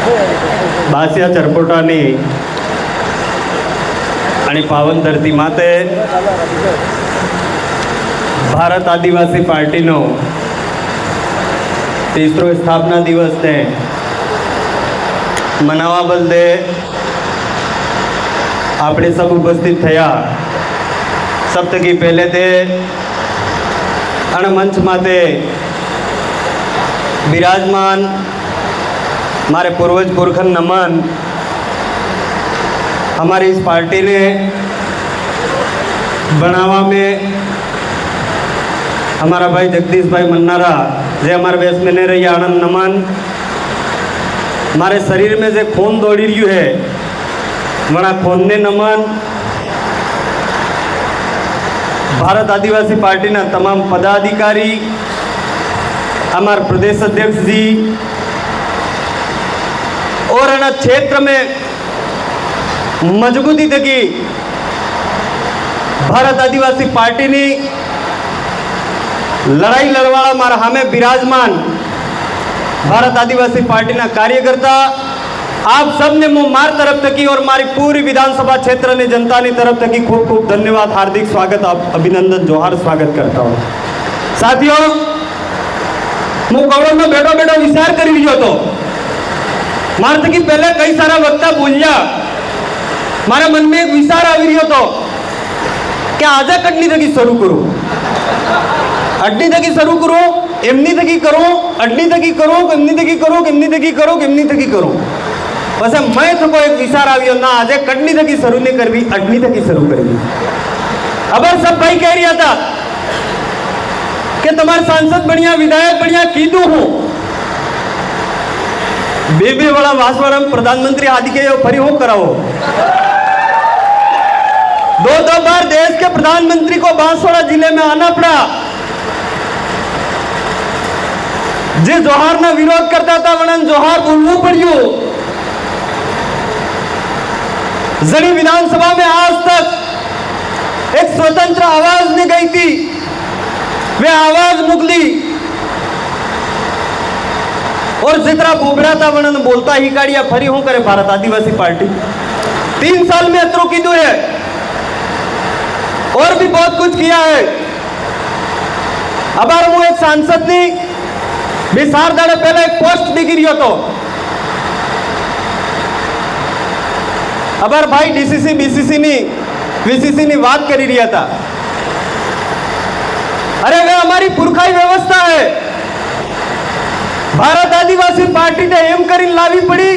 बासिया चरपोटानी आणि पावन धरती माते भारत आदिवासी पार्टीनो तीसरो स्थापना दिवस ने मनावा बदले આપણે सब उपस्थित થયા। सप्तकी पहले ते मंच माते विराजमान मारे पूर्वज पुरखन नमन। हमारी इस पार्टी ने बनावा में हमारा भाई जगदीश भाई मन्नारा जे हमारे बेस में नहीं रही आनंद नमन। हमारे शरीर में जे खून दौड़ी रही है वड़ा खून ने नमन। भारत आदिवासी पार्टी ना तमाम पदाधिकारी हमारे प्रदेश अध्यक्ष जी और अना क्षेत्र में मजबूती तकी भारत आदिवासी पार्टी ने लड़ाई लड़वाड़ा मारा हमें विराजमान भारत आदिवासी पार्टी ना कार्यकर्ता आप सब ने मार तरफ तकी और मारी पूरी विधानसभा क्षेत्र ने जनता ने तरफ तकी खूब खूब धन्यवाद, हार्दिक स्वागत, अभिनंदन, जोहार स्वागत करता हूँ। साथियों, मैं कौड़ों में बैठो बैठो विचार कर लीजिए तो मार तकी पहले कई सारा वक्ता बोलिया मारा मन में एक विचार आ रही हो तो क्या आजा कटनी तकी शुरू करूं, अड्डी तकी शुरू करूं, एमनी तकी करूं, अड्डी तकी करूं, एमनी तकी करूं, एमनी तकी करूं, एमनी तकी करूं। वैसे मैं तो कोई एक विचार आवियो ना आजे कटनी तकी शुरू नहीं करवी, अड्डी तकी शुरू करवी। अब सब भाई कह रहा था कि तुम्हारे सांसद बढ़िया, विधायक बढ़िया, कीधु हूं बेबे वाला वासवाड़ा प्रधानमंत्री आदि के फरी हो कराओ। दो बार देश के प्रधानमंत्री को बांसवाड़ा जिले में आना पड़ा। जे जोहार ना विरोध करता था वनन जोहार बोलવું પડ્યું। जड़ी विधानसभा में आज तक एक स्वतंत्र आवाज नहीं गई थी, वे आवाज मुकली और जितना बुबड़ा था वनन बोलता ही काढ़िया फरी हूं करे भारत आदिवासी पार्टी 3 साल में अतरो कीधु है और भी बहुत कुछ किया है। अब मैं एक सांसद ने बिसार दाड़े पहले एक पोस्ट दिखी रही तो अबार भाई डीसीसी बीसीसी नी वीसीसी नी बात करी रहा था। अरे वे हमारी पुरखाई व्यवस्था है, भारत आदिवासी पार्टी ने एम करीन लावी पड़ी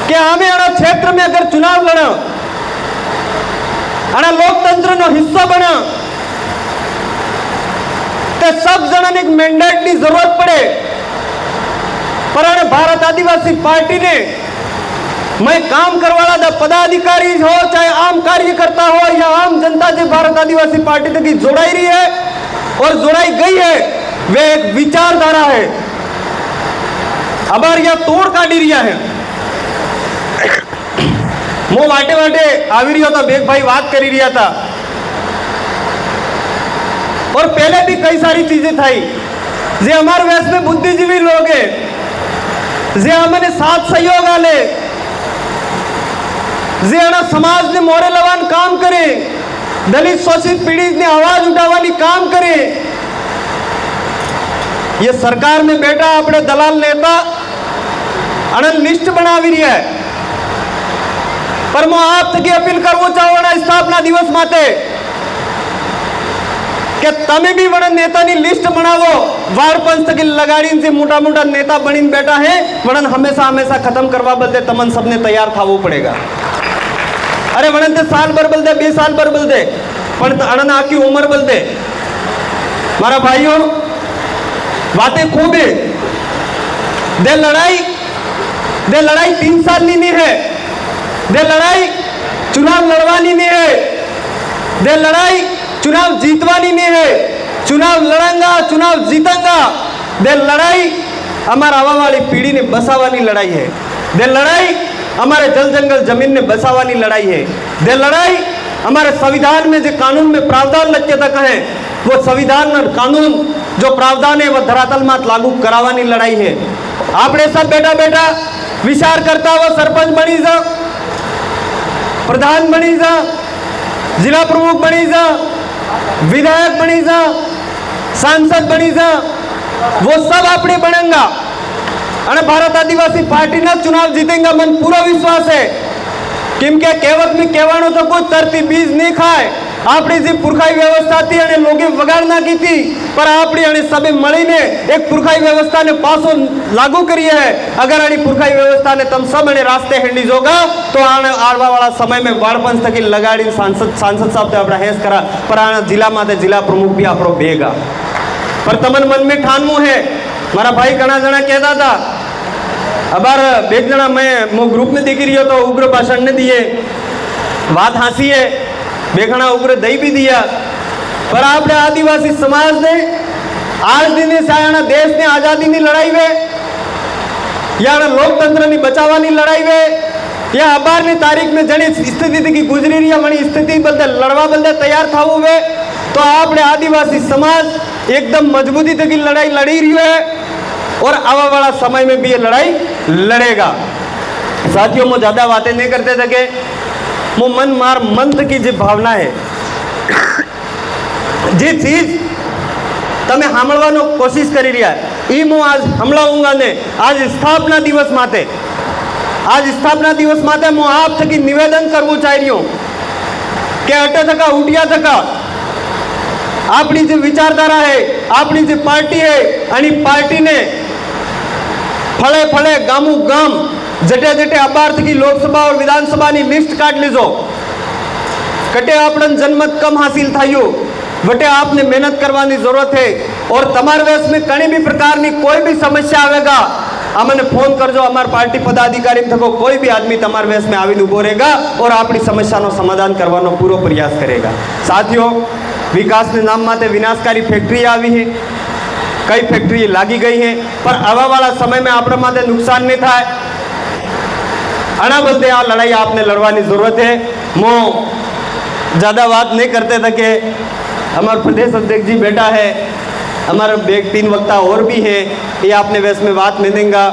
कि हमें आना क्षेत्र में अगर चुनाव लड़ा आना लोकतंत्र नो हिस्सा बना तो सब जन ने एक मैंडेट की जरूरत पड़े। पर भारत आदिवासी पार्टी ने मैं काम करवाला था पदाधिकारी हो चाहे आम कार्यकर्ता हो या आम जनता जो भारत आदिवासी पार्टी तक जोड़ाई रही है और जोड़ाई गई है वे एक विचारधारा है। अबार यह तोड़ काटी रिया है। मो वाटे वाटे आवी रहा था, बेग भाई बात करी रहा था और पहले भी कई सारी चीजें थी जे हमारे वैस में बुद्धिजीवी लोग है जे हमने साथ सहयोग आले जे आना समाज ने मोरे लवान काम करे, दलित शोषित पीड़ित ने आवाज उठावानी काम करे। ये सरकार में बैठा अपने दलाल नेता अनंत लिस्ट बनावी रही है। पर मैं आप तक अपील करना चाहूँ स्थापना दिवस माते कि तमे भी वण नेता नी लिस्ट बनावो। वार पंच तक लगाड़ी से मोटा मोटा नेता बनी बैठा है वणन हमेशा हमेशा खत्म करवा बदले तमन सबने तैयार थावू पड़ेगा। अरे वणन ते साल भर बल दे, 20 साल भर बल दे, पण अनन आखी उम्र बल दे। मारा भाइयों बातें खूब है। दे लड़ाई 3 साल नी नहीं है, दे लड़ाई चुनाव लड़वानी नहीं है, दे लड़ाई चुनाव जीतवानी नहीं है। चुनाव लड़ांगा, चुनाव जीतांगा। दे लड़ाई हमारा आवा वाली पीढ़ी ने बसावानी लड़ाई है। दे लड़ाई हमारे जल जंगल जमीन ने बसावानी लड़ाई है। दे लड़ाई हमारे संविधान में जो कानून में प्रावधान लगे तक है वो संविधान और कानून जो प्रावधान है वो धरातल में लागू करावानी लड़ाई है। आपने सब बेटा बेटा विचार करता वो सरपंच बनी जा, प्रधान बनी जा, जिला प्रमुख बनी जा, विधायक बनी जा, सांसद बनी जा, वो सब अपने बनेगा और भारत आदिवासी पार्टी ना चुनाव जीतेगा। मन पूरा विश्वास है केम के कहेवत में कहवानो तो कोई तरती बीज नहीं खाए। आपणी जे पुरखाई व्यवस्था थी अने लोगे वगाड़ नाखी थी पर आपणी अने सबे मळीने एक पुरखाई व्यवस्था ने पासो लागू करी है। अगर आनी पुरखाई व्यवस्था ने तम सब अने रास्ते हेंडी जोगा तो आने आवा वाला समय में वाळपंच थकी लगाड़ी सांसद साहब तो आपड़ा हेस करा पर आना जिला माते जिला प्रमुख भी आपरो बेगा। पर तमन मन में ठानमु है। मारा भाई घणा जना कहता था अबार एक जना मैं मो ग्रुप में देखी रही तो उग्र भाषण ने दिए, बात हंसी है, बेखना उग्र दई भी दिया। पर आपने आदिवासी समाज ने आज दिन सायाना देश ने आजादी की लड़ाई वे या लोकतंत्र की बचावानी लड़ाई वे या अबार की तारीख में जनी स्थिति की गुजरी रही है वही स्थिति बदले लड़वा बदले तैयार था वे तो आपने आदिवासी समाज एकदम मजबूती तक की लड़ाई लड़ी रही है और आवा वाला समय में भी ये लड़ाई लड़ेगा। साथियों मैं ज्यादा बातें नहीं करते थे मो मन मार मंत्र की जो भावना है जी चीज तमे सांभळवानो कोशिश करी रह्या ई मु आज संभळावूंगा ने आज स्थापना दिवस माटे मु आप थकी निवेदन करवू चाही रह्यो के अटे थका उठिया थका अपनी जो विचारधारा है अपनी जो पार्टी है आणि पार्टी ने फळे फळे गामू गाम जटे जटे अबार थकी लोकसभा और विधानसभा की लिस्ट काट लीजो कटे आपन जनमत कम हासिल थायो बटे आपने मेहनत करवानी जरूरत है और तमार वेश में कहीं भी प्रकार की कोई भी समस्या आवेगा अमने फोन करजो हमार पार्टी पदाधिकारी थको कोई भी आदमी तमार वेश में आवीने उभो रहेगा और अपनी समस्या नो समाधान करवानो पूरो प्रयास करेगा। साथियों विकास के नाम माटे विनाशकारी फैक्ट्री आई है, कई फैक्ट्री लागी गई है पर आवा वाला समय में अपने माटे नुकसान नहीं थाय आना बदले आ लड़ाई आपने लड़वानी जरूरत है। मो ज़्यादा बात नहीं करते थे कि हमारे प्रदेश अध्यक्ष जी बेटा है, हमारे एक 3 वक्ता और भी है ये आपने वैसे में बात में देंगे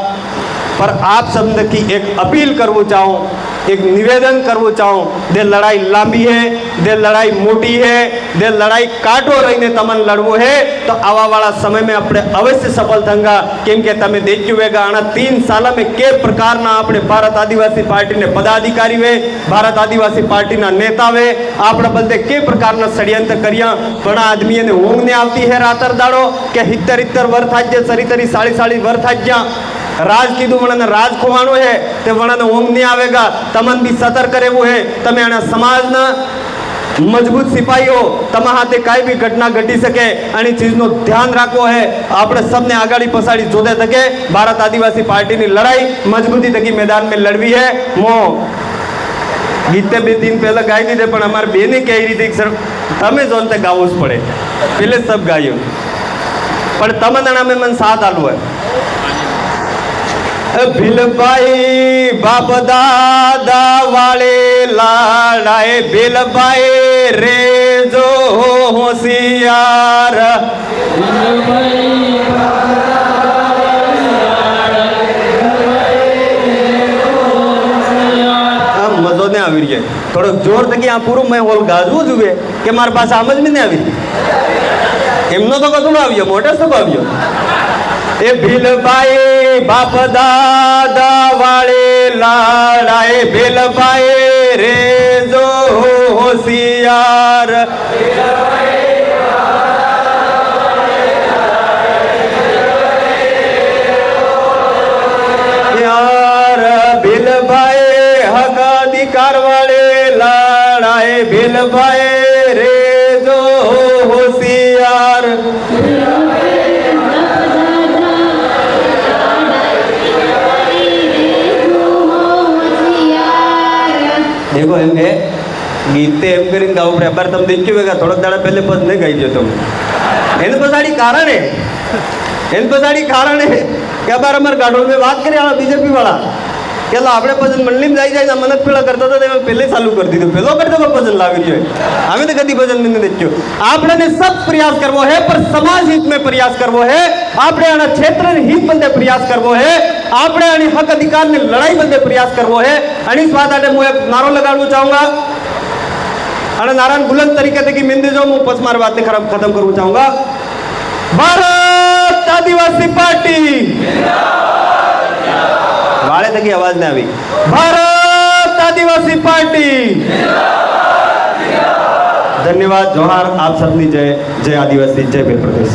पर आप सब की एक अपील करवो चाहूँ एक निवेदन करवो चाहूँ दे लड़ाई लांबी है दे लड़ाई मोटी है दे लड़ाई काटो रहीने तमन लड़वो है तो आवा वाला समय में अपने अवश्य सफल थंगा केम के तमे देखियो वेगा आना 3 साल में के प्रकार ना अपने भारत आदिवासी पार्टी ने पदाधिकारी वे भारत आदिवासी पार्टी ना नेता वे आपने बलते के प्रकार ना षड्यंत्र करिया घणा आदमी ने ऊँग ने आवती है रातर दाड़ो के 70 वर्ष थाज्य सरी 40 वर्ष थाज्या राज कीधु वणने राज खोवानो है ते वणने ऊँग नहीं आवेगा तमन भी सतर्क रहेवू है तमे आना समाजना मजबूत सिपाही हो तमा हाथे काई भी घटना घटी सके आनी चीजनो ध्यान राखवो है। आपणे सबने आगाड़ी पछाड़ी जोते थके भारत आदिवासी पार्टी की लड़ाई मजबूती थकी मैदान में लड़वी है। मो गीते 2 दिन पहला गाई दीधे पण अमार बेने कही रही थी सर तमे जोन ते गावू ज पड़े पहले सब गायो पण तमना में मन साथ आलू है भीलबाई बाप दादा वाले लाड़ाए भीलबाई रे जो होशियार मजो नहीं आवी रही है थोड़ा जोर तक यहाँ पूरा मैं होल गाजू जुए कि मारे पास समझ में नहीं आवी एमनो तो कदू आवियो मोटे तो आवियो ए भीलबाई बाप दादा वाले लाड़ाए भीलबाई रे जो होशियार यार भीलबाई हक अधिकार वाले लाड़ाए भीलबाई रे जो होशियार देखो एम है गीते एम कर गाँव पड़े अबार तम देखियो वेगा थोड़ा दाड़ा पहले पद नहीं गाई जो तुम इन पछाड़ी कारण है कि अबार अमर गाडोल में बात करें बीजेपी वाला પેલા આપણે ભજન મંડળીમાં જાય જાય મને પેલા કરતા હતા તેમાં પહેલે ચાલુ કરી દીધું પેલો કરતો તો ભજन लावी જોઈએ हमें तो कभी भजन में देखो आपने सब प्रयास करवो है पर समाज हित में प्रयास करवो है आपने आना क्षेत्र हित बंदे प्रयास करवो है आपने आनी हक अधिकार ने लड़ाई बंदे प्रयास करवो है आणि इस बात आटे मैं एक नारो लगाना चाहूंगा અને નારાયણ બુલંદ તરીકે થી મિંદી જો હું પછી મારી વાતને ખતમ કરવું ચાહુંગા ભારત આદિવાસી પાર્ટી વાળે તકી આવાજ ના આવી ભારત આદિવાસી પાર્ટી ધન્યવાદ जोहार आप सबनी जय जय आदिवासी जय वीर प्रदेश।